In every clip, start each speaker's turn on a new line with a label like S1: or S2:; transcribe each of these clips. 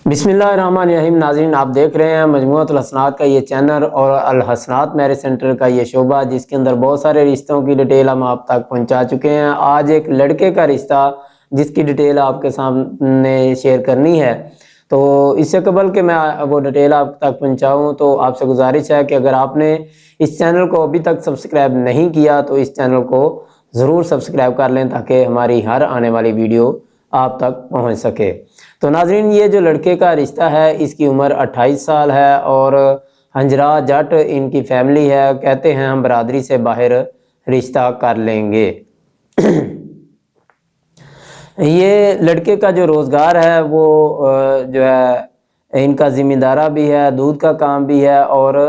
S1: बिस्मिल्लाहिर्रहमानिर्रहीम। नाज़रीन, आप देख रहे हैं मजमूअतुल हसनात का ये चैनल और अल हसनात मैरिज सेंटर का ये शोबा, जिसके अंदर बहुत सारे रिश्तों की डिटेल हम आप तक पहुंचा चुके हैं। आज एक लड़के का रिश्ता जिसकी डिटेल आपके सामने शेयर करनी है। तो इससे कबल कि मैं वो डिटेल आप तक पहुंचाऊं, तो आपसे गुजारिश है कि अगर आपने इस चैनल को अभी तक सब्सक्राइब नहीं किया तो इस चैनल को ज़रूर सब्सक्राइब कर लें, ताकि हमारी हर आने वाली वीडियो आप तक पहुंच सके। तो नाज़रीन, ये जो लड़के का रिश्ता है इसकी उम्र 28 साल है और हंजरा जट इनकी फैमिली है। कहते हैं हम बरादरी से बाहर रिश्ता कर लेंगे। ये लड़के का जो रोज़गार है वो जो है इनका ज़िम्मेदारा भी है, दूध का काम भी है और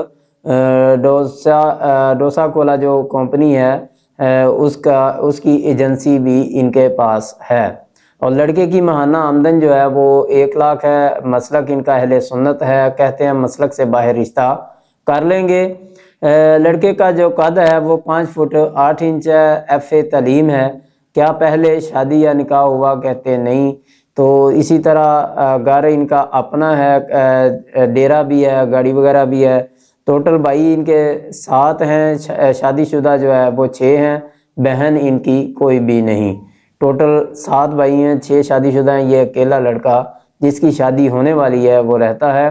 S1: डोसा कोला जो कंपनी है उसकी एजेंसी भी इनके पास है। और लड़के की माहाना आमदन जो है वो 1 लाख है। मसलक इनका अहले सुन्नत है। कहते हैं मसलक से बाहर रिश्ता कर लेंगे। लड़के का जो कद है वो 5 फुट 8 इंच है। FA तालीम है। क्या पहले शादी या निकाह हुआ? कहते नहीं। तो इसी तरह घर इनका अपना है, डेरा भी है, गाड़ी वगैरह भी है। टोटल भाई इनके 7 हैं। शादीशुदा जो है वो 6 हैं। बहन इनकी कोई भी नहीं। टोटल 7 भाई हैं, 6 शादीशुदा हैं। ये अकेला लड़का जिसकी शादी होने वाली है वो रहता है।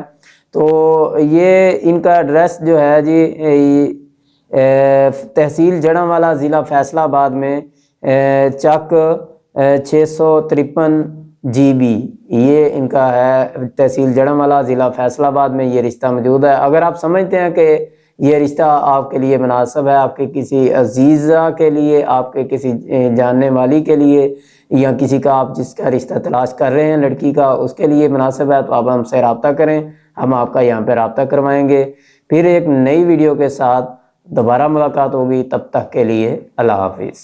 S1: तो ये इनका एड्रेस जो है जी तहसील जड़ांवाला, ज़िला फैसलाबाद में चक 653 GB, ये इनका है तहसील जड़ांवाला, ज़िला फैसलाबाद में ये रिश्ता मौजूद है। अगर आप समझते हैं कि ये रिश्ता आपके लिए मुनासिब है, आपके किसी अजीज़ा के लिए, आपके किसी जानने वाली के लिए, या किसी का आप जिसका रिश्ता तलाश कर रहे हैं लड़की का, उसके लिए मुनासिब है, तो आप हमसे रब्ता करें। हम आपका यहाँ पे रब्ता करवाएंगे। फिर एक नई वीडियो के साथ दोबारा मुलाकात होगी। तब तक के लिए अल्लाह हाफिज़।